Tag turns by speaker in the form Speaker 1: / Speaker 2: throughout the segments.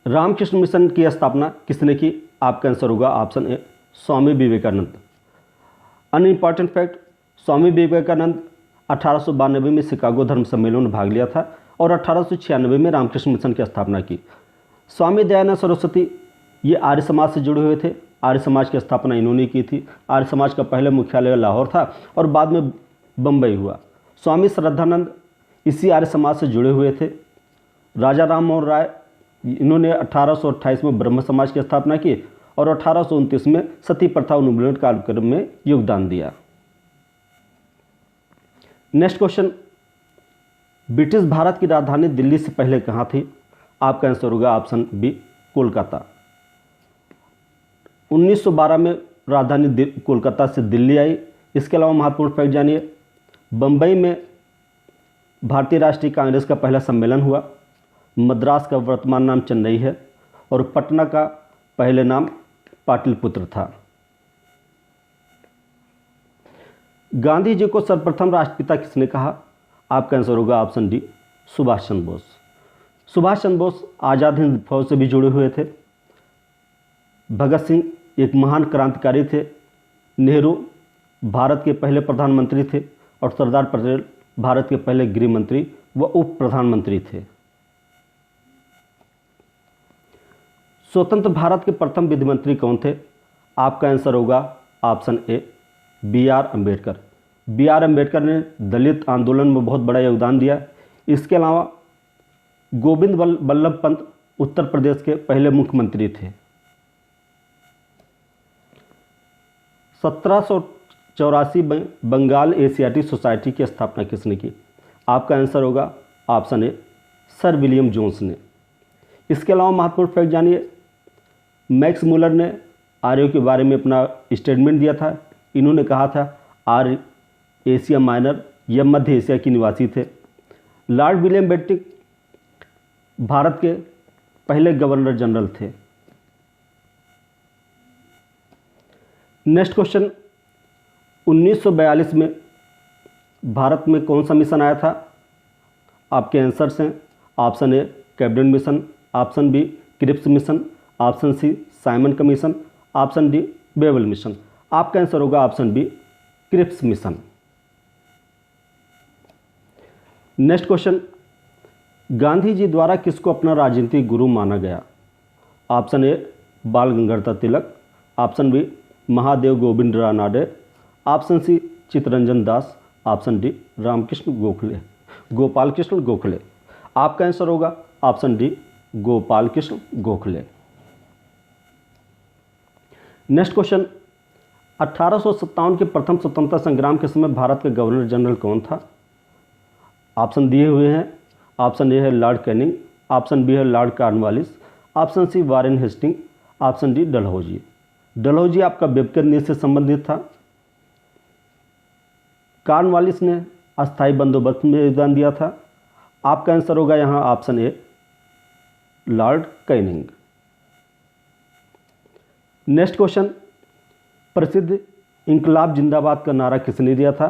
Speaker 1: Ramakrishna mission की स्थापना किसने की? आपका आंसर होगा option A Swami Vivekananda. An important fact, Swami Vivekananda 1892 में शिकागो धर्म सम्मेलन में भाग लिया था और 1896 में रामकृष्ण मिशन की स्थापना की। स्वामी दयानंद सरस्वती ये आर्य समाज से जुड़े हुए थे। आर्य समाज की स्थापना इन्होंने की थी। आर्य समाज का पहले मुख्यालय लाहौर था और बाद में बम्बई हुआ। स्वामी श्रद्धानंद इसी आर्य समाज से जुड़े हुए थे। राजा राम मोहन राय इन्होंने 1828 में ब्रह्म समाज की स्थापना की और 1829 में सती प्रथा उन्मूलन कार्यक्रम में योगदान दिया। नेक्स्ट क्वेश्चन, ब्रिटिश भारत की राजधानी दिल्ली से पहले कहाँ थी? आपका आंसर होगा ऑप्शन बी कोलकाता। 1912 में राजधानी कोलकाता से दिल्ली आई। इसके अलावा महत्वपूर्ण फैक्ट जानिए, बम्बई में भारतीय राष्ट्रीय कांग्रेस का पहला सम्मेलन हुआ। मद्रास का वर्तमान नाम चेन्नई है और पटना का पहले नाम पाटलिपुत्र था। गांधी जी को सर्वप्रथम राष्ट्रपिता किसने कहा? आपका आंसर होगा ऑप्शन डी सुभाष चंद्र बोस। सुभाष चंद्र बोस आज़ाद हिंद फौज से भी जुड़े हुए थे। भगत सिंह एक महान क्रांतिकारी थे। नेहरू भारत के पहले प्रधानमंत्री थे और सरदार पटेल भारत के पहले गृह मंत्री व उप प्रधानमंत्री थे। स्वतंत्र भारत के प्रथम विधि मंत्री कौन थे? आपका आंसर होगा option A B R Ambedkar. B R Ambedkar ने दलित आंदोलन में बहुत बड़ा योगदान दिया। इसके अलावा गोविंद वल्लभ पंत उत्तर प्रदेश के पहले मुख्यमंत्री थे। 1784 में बंगाल एशियाटिक सोसाइटी की स्थापना किसने की? आपका आंसर होगा option A sir William Jones ने। इसके अलावा महत्वपूर्ण फैक्ट जानिए, मैक्स मुलर ने आर्यों के बारे में अपना स्टेटमेंट दिया था। इन्होंने कहा था आर्य एशिया माइनर या मध्य एशिया के निवासी थे। लॉर्ड विलियम बेंटिक भारत के पहले गवर्नर जनरल थे। नेक्स्ट क्वेश्चन, 1942 में भारत में कौन सा मिशन आया था? आपके आंसर्स हैं option A cabinet mission, option B Cripps mission, option C Simon commission, option D Wavell mission. आपका आंसर होगा option B Cripps mission. Next question, Gandhi ji द्वारा किसको अपना राजनीतिक गुरु माना गया? Option A Bal Gangadhar Tilak, option B Mahadev Govind Ranade, option C Chittaranjan Das, option D Gopal Krishna Gokhale. आपका answer होगा option D Gopal Krishna Gokhale. Next question, 1857 के प्रथम स्वतंत्रता संग्राम के समय भारत का गवर्नर जनरल कौन था? ऑप्शन दिए हुए हैं। ऑप्शन ए है लॉर्ड कैनिंग, ऑप्शन बी है Lord Cornwallis, option C Warren Hasting, option D Dalhousie. Dalhousie आपका बेबकर नीति से संबंधित था। कॉर्नवालिस ने अस्थायी बंदोबस्त में योगदान दिया था। आपका आंसर होगा यहाँ option A Lord Canning. Next question, प्रसिद्ध इंकलाब जिंदाबाद का नारा किसने दिया था?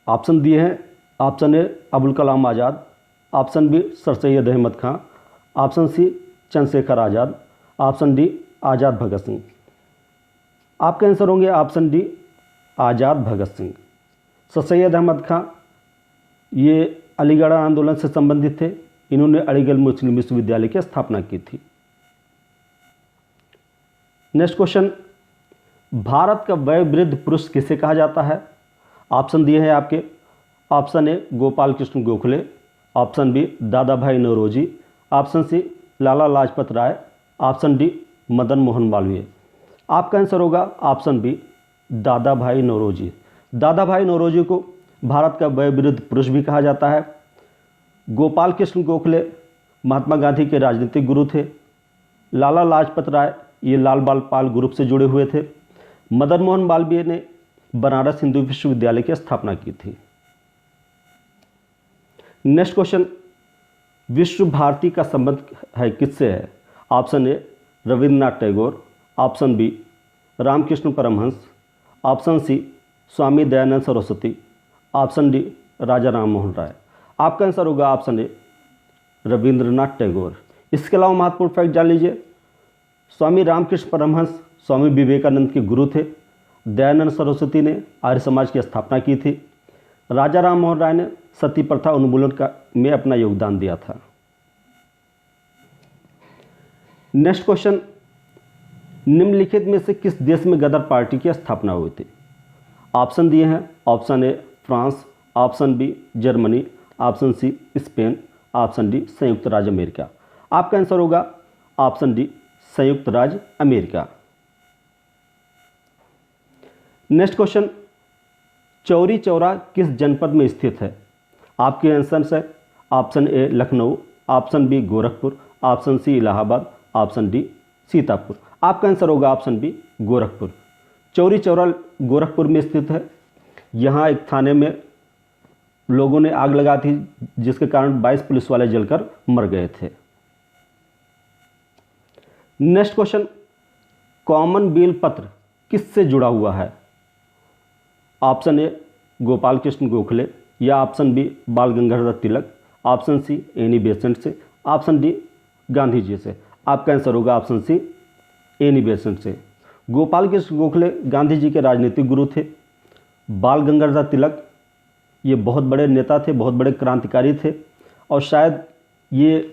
Speaker 1: ऑप्शन दिए हैं। Option A Abul Kalam Azad, option B sir Syed Ahmad Khan, option C Chandrashekhar Azad, option D Azad Bhagat Singh. आपके आंसर होंगे option D Azad Bhagat Singh. Sir Syed Ahmad Khan ये अलीगढ़ आंदोलन से संबंधित थे। इन्होंने अलीगढ़ मुस्लिम विश्वविद्यालय की स्थापना की थी। नेक्स्ट क्वेश्चन, भारत का वयोवृद्ध पुरुष किसे कहा जाता है? ऑप्शन दिए हैं आपके। Option A Gopal Krishna Gokhale, option B दादा भाई Naoroji, option C Lala Lajpat Rai, option D Madan Mohan Malviya. आपका आंसर होगा ऑप्शन बी दादा भाई नौरोजी। दादा भाई नौरोजी को भारत का वयोवृद्ध पुरुष भी कहा जाता है। गोपाल कृष्ण गोखले महात्मा गांधी के राजनीतिक गुरु थे। लाला लाजपत राय ये लाल बाल पाल ग्रुप से जुड़े हुए थे। मदन मोहन मालवीय ने बनारस हिंदू विश्वविद्यालय की स्थापना की थी। नेक्स्ट क्वेश्चन, विश्व भारती का संबंध है किससे है? Option A Rabindranath Tagore, option B Ramakrishna Paramahamsa, option C Swami Dayanand Saraswati, option D Raja Ram Mohan Roy. आपका आंसर होगा ऑप्शन ए रविंद्रनाथ टैगोर। इसके अलावा महत्वपूर्ण फैक्ट जान लीजिए, स्वामी रामकृष्ण परमहंस स्वामी विवेकानंद के गुरु थे। दयानंद सरस्वती ने आर्य समाज की स्थापना की थी। राजा राम मोहन राय ने सती प्रथा उन्मूलन में अपना योगदान दिया था। नेक्स्ट क्वेश्चन, निम्नलिखित में से किस देश में गदर पार्टी की स्थापना हुई थी? ऑप्शन दिए हैं। Option A France, option B Germany, option C Spain, option D संयुक्त राज्य अमेरिका। आपका आंसर होगा ऑप्शन डी संयुक्त राज्य America. Next question, Chauri Chaura किस जनपद में स्थित है? आपके आंसर है option A Lucknow, option B Gorakhpur, option C Allahabad, option D Sitapur. आपका आंसर होगा ऑप्शन बी गोरखपुर। चौरी चौरा गोरखपुर में स्थित है। यहाँ एक थाने में लोगों ने आग लगा थी, जिसके कारण 22 पुलिस वाले जलकर मर गए थे। नेक्स्ट क्वेश्चन, कॉमनवेल्थ पत्र किससे जुड़ा हुआ है? ऑप्शन ए गोपाल कृष्ण गोखले, या option B Bal Gangadhar Tilak, option see Annie Besant से, ऑप्शन डी गांधी जी से। आपका आंसर होगा ऑप्शन सी एनी बेसेंट से। गोपाल कृष्ण गोखले गांधी जी के राजनीतिक गुरु थे। बाल गंगाधर तिलक ये बहुत बड़े नेता थे, बहुत बड़े क्रांतिकारी थे, और शायद ये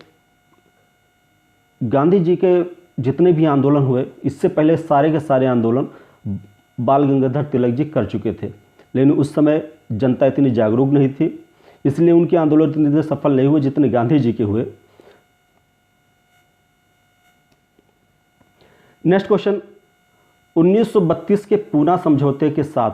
Speaker 1: गांधी जी के जितने भी आंदोलन हुए इससे पहले सारे के सारे आंदोलन बाल गंगाधर तिलक जी कर चुके थे। लेकिन उस समय जनता इतनी जागरूक नहीं थी, इसलिए उनके आंदोलन इतने सफल नहीं हुए जितने गांधी जी के हुए। नेक्स्ट क्वेश्चन, 1932 के पूना समझौते के साथ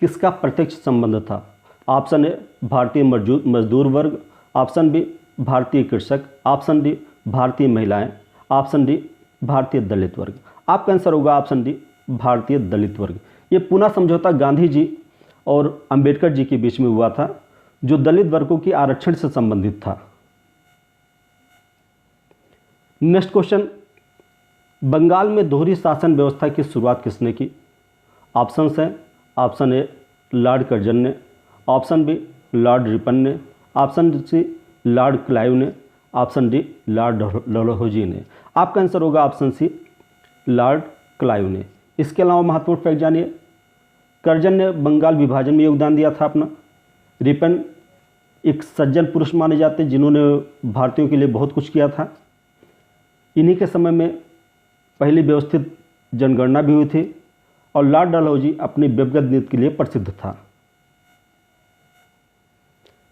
Speaker 1: किसका प्रत्यक्ष संबंध था? ऑप्शन ए भारतीय मजदूर वर्ग, ऑप्शन बी भारतीय कृषक, ऑप्शन डी भारतीय महिलाएं, ऑप्शन डी भारतीय दलित वर्ग। आपका आंसर होगा ऑप्शन डी भारतीय दलित वर्ग। ये पूना समझौता गांधी जी और अंबेडकर जी के बीच में हुआ था, जो दलित वर्गों की आरक्षण से संबंधित था। नेक्स्ट क्वेश्चन, बंगाल में दोहरी शासन व्यवस्था की शुरुआत किसने की? ऑप्शन हैं ऑप्शन ए लॉर्ड कर्जन ने, ऑप्शन बी लॉर्ड रिपन ने, ऑप्शन सी लॉर्ड क्लाइव ने, ऑप्शन डी लॉर्ड डलहौजी ने। आपका आंसर होगा ऑप्शन सी लॉर्ड क्लाइव ने। इसके अलावा महत्वपूर्ण फैक्ट जानिए, कर्जन ने बंगाल विभाजन में योगदान दिया था अपना। रिपन एक सज्जन पुरुष माने जाते जिन्होंने भारतीयों के लिए बहुत कुछ किया था। इन्हीं के समय में पहली व्यवस्थित जनगणना भी हुई थी, और लॉर्ड डलहौजी अपनी व्यक्तिगत नीति के लिए प्रसिद्ध था।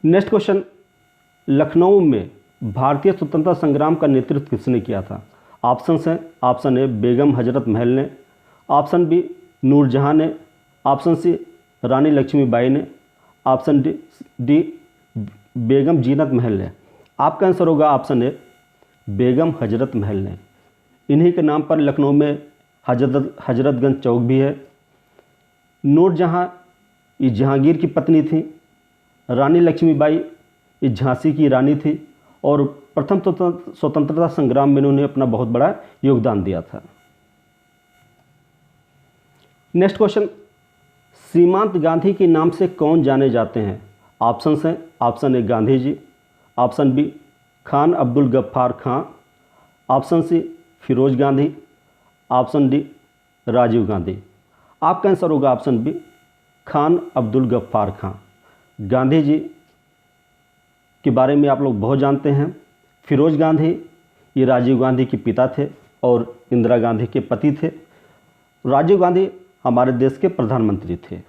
Speaker 1: नेक्स्ट क्वेश्चन, लखनऊ में भारतीय स्वतंत्रता संग्राम का नेतृत्व किसने किया था? ऑप्शन हैं ऑप्शन ए बेगम हजरत महल ने, ऑप्शन बी नूरजहां ने, ऑप्शन सी रानी लक्ष्मीबाई ने, ऑप्शन डी बेगम जीनत महल ने। आपका आंसर होगा ऑप्शन ए बेगम हजरत महल ने। इन्हीं के नाम पर लखनऊ में हजरतगंज चौक भी है। नूरजहां ये जहांगीर की पत्नी थी। रानी लक्ष्मीबाई ये झांसी की रानी थी, और प्रथम स्वतंत्रता संग्राम में उन्होंने अपना बहुत बड़ा योगदान दिया था। नेक्स्ट क्वेश्चन, सीमांत गांधी के नाम से कौन जाने जाते हैं? ऑप्शन हैं option A Gandhi ji, option B Khan Abdul Ghaffar Khan, option C Feroze Gandhi, option D Rajiv Gandhi. आपका आंसर होगा ऑप्शन बी खान अब्दुल गफ्फार खां। गांधी जी के बारे में आप लोग बहुत जानते हैं। फिरोज गांधी ये राजीव गांधी के पिता थे और इंदिरा गांधी के पति थे। राजीव गांधी हमारे देश के प्रधानमंत्री थे।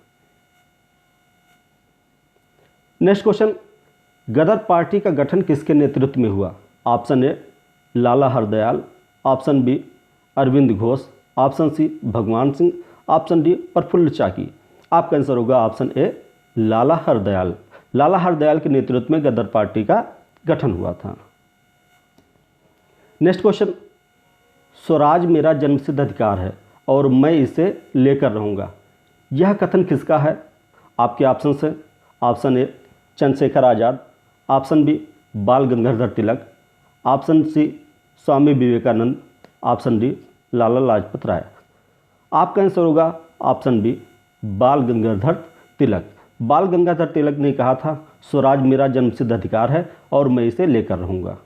Speaker 1: नेक्स्ट क्वेश्चन, गदर पार्टी का गठन किसके नेतृत्व में हुआ? Option A Lala Hardayal, option B Aurobindo Ghosh, option C Bhagwan Singh, option D Prafulla Chaki. आपका आंसर होगा ऑप्शन ए लाला हरदयाल। लाला हरदयाल के नेतृत्व में गदर पार्टी का गठन हुआ था। नेक्स्ट क्वेश्चन, स्वराज मेरा जन्मसिद्ध अधिकार है और मैं इसे लेकर रहूँगा, यह कथन किसका है? आपके ऑप्शन हैं option A Chandrashekhar Azad, option B Bal Gangadhar Tilak, option C Swami Vivekananda, option D Lala Lajpat Rai. आपका आंसर होगा ऑप्शन बी बाल गंगाधर तिलक। बाल गंगाधर तिलक ने कहा था स्वराज मेरा जन्मसिद्ध अधिकार है और मैं इसे लेकर रहूँगा।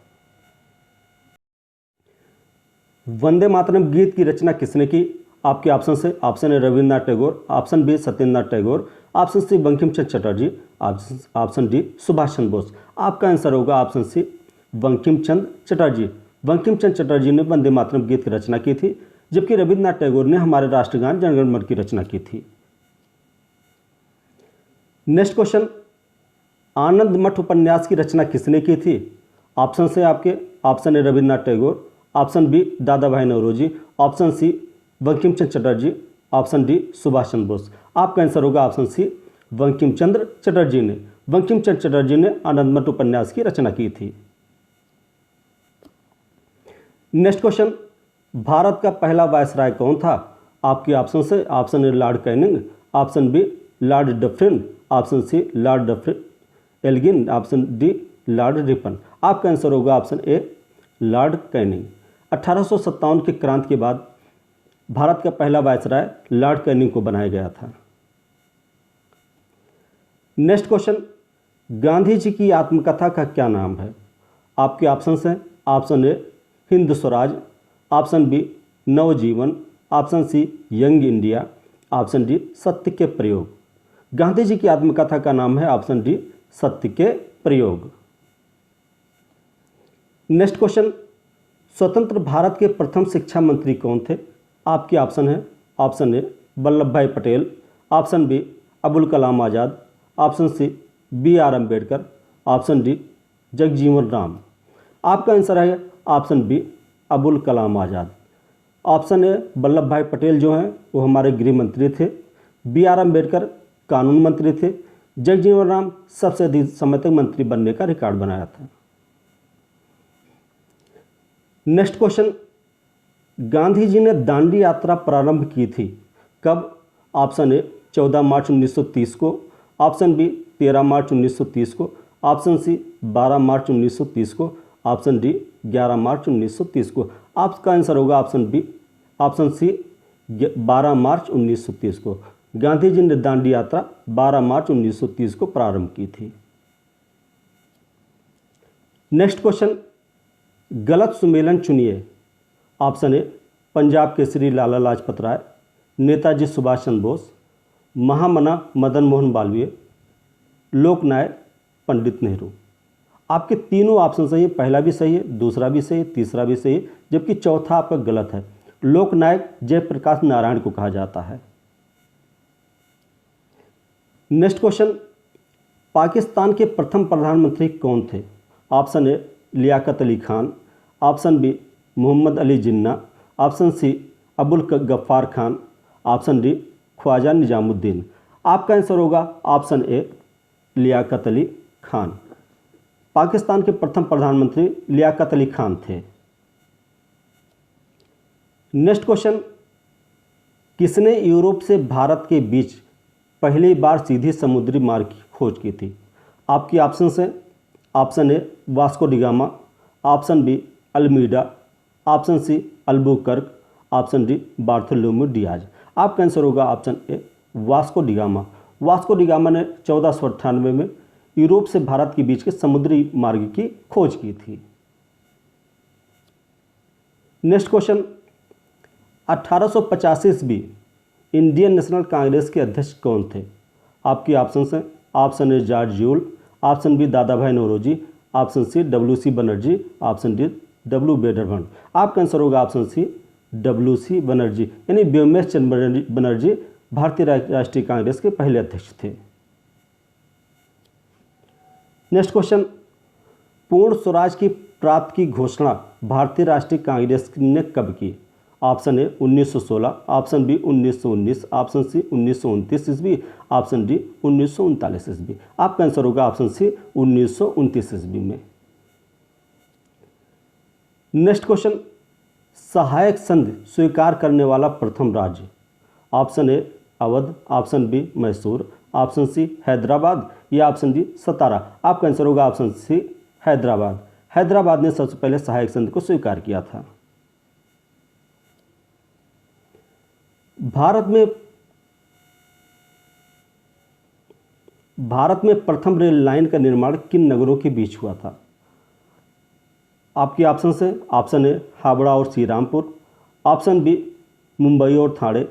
Speaker 1: वंदे मातरम गीत की रचना किसने की? आपके ऑप्शन से option A Rabindranath Tagore, option B Satyendranath Tagore, option C Bankim Chandra Chatterjee, option D Subhash Chandra Bose. आपका आंसर होगा ऑप्शन सी बंकिम चंद्र चटर्जी। बंकिम चंद्र चटर्जी ने वंदे मातरम गीत की रचना की थी, जबकि रविन्द्रनाथ टैगोर ने हमारे राष्ट्रगान जन गण मन की रचना की थी। नेक्स्ट क्वेश्चन, आनंद मठ उपन्यास की रचना किसने की थी? ऑप्शन से आपके option A Rabindranath Tagore, option B दादा भाई Naoroji, option C Bankim Chandra Chatterjee, option D Subhash Chandra Bose. आपका आंसर होगा ऑप्शन सी बंकिम चंद्र चटर्जी ने। बंकिम चंद्र चटर्जी ने आनंद मठ उपन्यास की रचना की थी। नेक्स्ट क्वेश्चन, भारत का पहला वायसराय कौन था? आपके ऑप्शन से option A Lord Canning, option B Lord Dufferin, option C Lord Dufferin Elgin, option D Lord Ripon. आपका आंसर होगा ऑप्शन ए लॉर्ड कैनिंग। 1857 की क्रांति के बाद भारत का पहला वायसराय लॉर्ड कैनिंग को बनाया गया था। नेक्स्ट क्वेश्चन, गांधी जी की आत्मकथा का क्या नाम है? आपके ऑप्शन हैं option A Hind Swaraj, option B Navjivan, option C Young India, option D Satya ke प्रयोग। गांधी जी की आत्मकथा का नाम है ऑप्शन डी सत्य के प्रयोग। नेक्स्ट क्वेश्चन, स्वतंत्र भारत के प्रथम शिक्षा मंत्री कौन थे? आपके ऑप्शन है option A Vallabh Bhai Patel, option B Abul Kalam Azad, option C BR Ambedkar, option D Jagjivan Ram. आपका आंसर है option B Abul Kalam Azad. Option A Vallabh Bhai Patel जो हैं वो हमारे गृह मंत्री थे, BR अम्बेडकर कानून मंत्री थे, जगजीवन राम सबसे अधिक समय तक मंत्री बनने का रिकॉर्ड बनाया था। नेक्स्ट क्वेश्चन, गांधी जी ने दांडी यात्रा प्रारंभ की थी कब? ऑप्शन ए 14 मार्च 1930 को, ऑप्शन बी 13 मार्च 1930 को, ऑप्शन सी 12 मार्च 1930 को, ऑप्शन डी 11 मार्च 1930 को। आपका आंसर होगा ऑप्शन बी ऑप्शन सी 12 मार्च 1930 को। गांधी जी ने दांडी यात्रा 12 मार्च 1930 को प्रारंभ की थी। नेक्स्ट क्वेश्चन, गलत सुमेलन चुनिए। ऑप्शन ए पंजाब केसरी लाला लाजपत राय, नेताजी सुभाष चंद्र बोस, महामना मदन मोहन मालवीय, लोकनायक पंडित नेहरू। आपके तीनों ऑप्शन सही है, पहला भी सही है, दूसरा भी सही है, तीसरा भी सही है, जबकि चौथा आपका गलत है। लोकनायक जयप्रकाश नारायण को कहा जाता है। नेक्स्ट क्वेश्चन, पाकिस्तान के प्रथम प्रधानमंत्री कौन थे? Option A Liaquat Ali Khan, option B Mohammad Ali Jinnah, option C Abul Ghaffar Khan, option D Khwaja Nizamuddin. आपका आंसर होगा ऑप्शन ए लियाकत अली खान। पाकिस्तान के प्रथम प्रधानमंत्री लियाकत अली खान थे। नेक्स्ट क्वेश्चन, किसने यूरोप से भारत के बीच पहली बार सीधी समुद्री मार्ग की खोज की थी? आपकी ऑप्शन है option A Vasco da Gama, option B Almeida, option C Albuquerque, option D Bartholomew Dias. आपका आंसर होगा option A Vasco da Gama. Vasco da Gama ने 1498 में यूरोप से भारत के बीच के समुद्री मार्ग की खोज की थी। नेक्स्ट क्वेश्चन, 1885 ईस्वी इंडियन नेशनल कांग्रेस के अध्यक्ष कौन थे? आपकी ऑप्शन हैं option A George Yule, option B दादा भाई Naoroji, option C WC Banerjee, option D W Wedderburn. आपका आंसर होगा ऑप्शन सी WC बनर्जी, यानी व्योमेश चंद्र बनर्जी भारतीय राष्ट्रीय कांग्रेस के पहले अध्यक्ष थे। नेक्स्ट क्वेश्चन, पूर्ण स्वराज की प्राप्ति की घोषणा भारतीय राष्ट्रीय कांग्रेस ने कब की? Option A 1916, option B 1919, option C 1929 ईस्वी, ऑप्शन डी 1939 ईस्वी। आपका आंसर होगा ऑप्शन सी 1929 ईस्वी में। नेक्स्ट क्वेश्चन, सहायक संधि स्वीकार करने वाला प्रथम राज्य? Option A Awadh, option B Mysore, option C Hyderabad या ऑप्शन डी सतारा। आपका आंसर होगा ऑप्शन सी हैदराबाद। हैदराबाद ने सबसे पहले सहायक संधि को स्वीकार किया था। भारत में प्रथम रेल लाइन का निर्माण किन नगरों के बीच हुआ था? आपके ऑप्शन से ऑप्शन ए हावड़ा और श्री रामपुर, ऑप्शन बी मुंबई और ठाणे,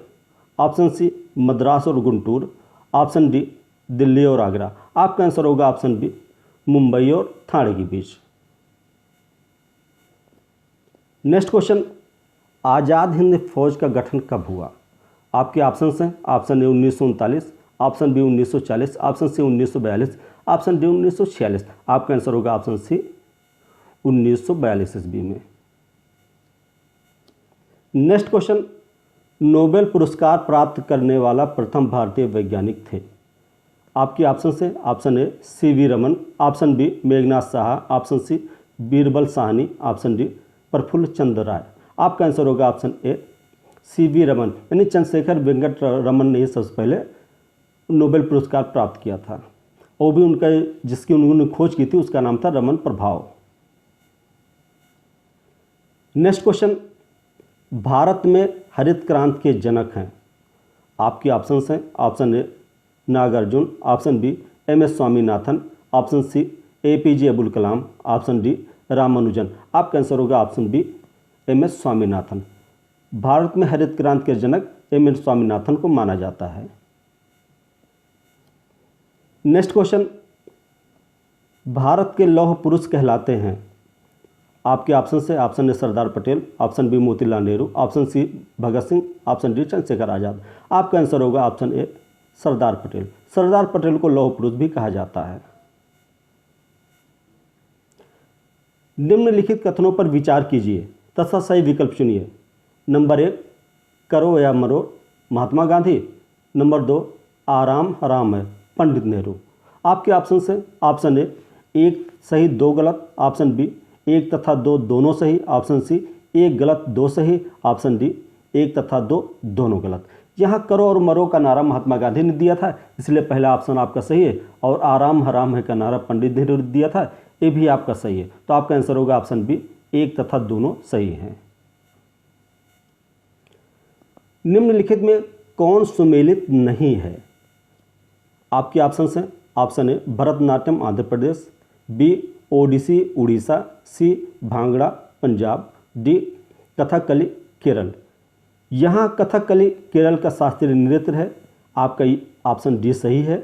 Speaker 1: ऑप्शन सी मद्रास और गुंटूर, ऑप्शन डी दिल्ली और आगरा। आपका आंसर होगा ऑप्शन बी मुंबई और ठाणे के बीच। नेक्स्ट क्वेश्चन, आज़ाद हिंद फौज का गठन कब हुआ? आपके ऑप्शन हैं option A 1939, option B 1940, option C 1942, option D 1946। आपका आंसर होगा ऑप्शन सी 1942 ईस्वी में। नेक्स्ट क्वेश्चन, नोबेल पुरस्कार प्राप्त करने वाला प्रथम भारतीय वैज्ञानिक थे? आपके ऑप्शन से option A C V Raman, option B Meghnad Saha, option C Birbal Sahni, option D Prafulla Chandra Ray. आपका आंसर होगा ऑप्शन ए सीवी रमन, यानी चंद्रशेखर वेंकट रमन ने सबसे पहले नोबेल पुरस्कार प्राप्त किया था। वो भी उनका जिसकी उन्होंने खोज की थी उसका नाम था रमन प्रभाव। नेक्स्ट क्वेश्चन, भारत में हरित क्रांति के जनक हैं? आपके ऑप्शन हैं option A Nagarjuna, option B M S. Swaminathan, option C APJ Abdul Kalam, option D Ramanujan. आपका आंसर होगा option B M S. Swaminathan. Bharat में हरित क्रांति के जनक एम.एस. स्वामीनाथन को माना जाता है। नेक्स्ट क्वेश्चन, भारत के लौह पुरुष कहलाते हैं? आपके ऑप्शन से option A Sardar Patel, option B Motilal Nehru, option C Bhagat Singh, option D Chandrashekhar Azad. आपका आंसर होगा ऑप्शन ए सरदार पटेल। सरदार पटेल को लौह पुरुष भी कहा जाता है। निम्नलिखित कथनों पर विचार कीजिए तथा सही विकल्प चुनिए। नंबर 1 करो या मरो महात्मा गांधी, नंबर 2 आराम हराम है पंडित नेहरू। आपके ऑप्शन से ऑप्शन ए 1 सही 2 गलत, ऑप्शन बी 1 तथा 2 दोनों सही, ऑप्शन सी 1 गलत 2 सही, ऑप्शन डी 1 तथा 2 दोनों गलत। यहाँ करो और मरो का नारा महात्मा गांधी ने दिया था, इसलिए पहला ऑप्शन आपका सही है, और आराम हराम है का नारा पंडित नेहरू ने दिया था, ये भी आपका सही है। तो आपका आंसर होगा ऑप्शन बी 1 तथा दोनों सही हैं। निम्नलिखित में कौन सुमेलित नहीं है? आपके ऑप्शन हैं option A Bharatanatyam Andhra Pradesh, B Odissi Orissa, C Bhangra Punjab, D Kathakali Kerala. यहाँ कथकली केरल का शास्त्रीय नृत्य है, आपका ऑप्शन डी सही है।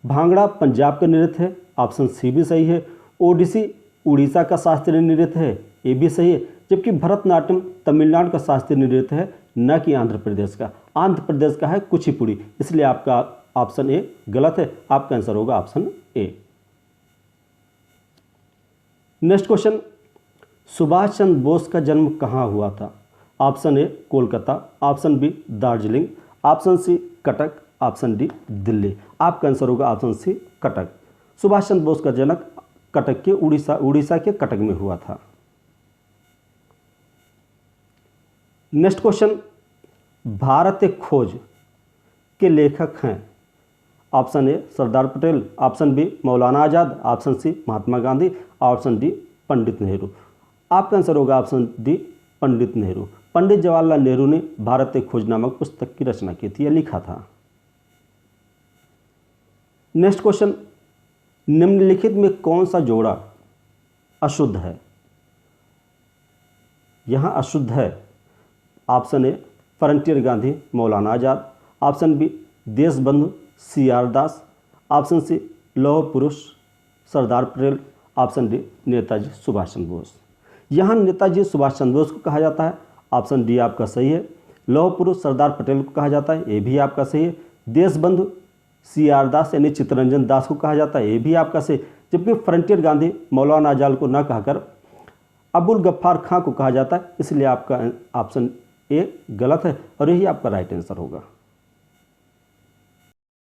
Speaker 1: भांगड़ा पंजाब का नृत्य है, ऑप्शन सी भी सही है। ओडिसी उड़ीसा का शास्त्रीय नृत्य है, ये भी सही है। जबकि भरतनाट्यम तमिलनाडु का शास्त्रीय नृत्य है, न कि आंध्र प्रदेश का। आंध्र प्रदेश का है कुचिपुड़ी, इसलिए आपका ऑप्शन ए गलत है। आपका आंसर होगा option A. Next question, Subhash Chandra Bose का जन्म कहाँ हुआ था? Option A Kolkata, option B Darjeeling, option C Cuttack, option D Delhi. आपका आंसर होगा ऑप्शन सी कटक। सुभाष चंद्र बोस का जन्म कटक के उड़ीसा के कटक में हुआ था। नेक्स्ट क्वेश्चन, भारत एक खोज के लेखक हैं? Option A Sardar Patel, option B Maulana Azad, option C Mahatma Gandhi, option D Pandit Nehru. आपका आंसर होगा ऑप्शन डी पंडित नेहरू। पंडित जवाहरलाल नेहरू ने भारत एक खोज नामक पुस्तक की रचना की थी या लिखा था। नेक्स्ट क्वेश्चन, निम्नलिखित में कौन सा जोड़ा अशुद्ध है? यहाँ अशुद्ध है ऑप्शन ए फ्रंटियर गांधी मौलाना Azad, option B Deshbandhu CR दास, ऑप्शन सी लौह पुरुष सरदार पटेल, ऑप्शन डी नेताजी सुभाष चंद्र बोस। यहाँ नेताजी सुभाष चंद्र बोस को कहा जाता है, ऑप्शन डी आपका सही है। लौह पुरुष सरदार पटेल को कहा जाता है, ये भी आपका सही है। देशबंधु CR दास यानी चित्तरंजन दास को कहा जाता है, ये भी आपका सही। जबकि फ्रंटियर गांधी मौलाना आज़ाद को न कहकर अबुल गफ्फार खां को कहा जाता है, इसलिए आपका ऑप्शन ए गलत है और यही आपका राइट आंसर होगा।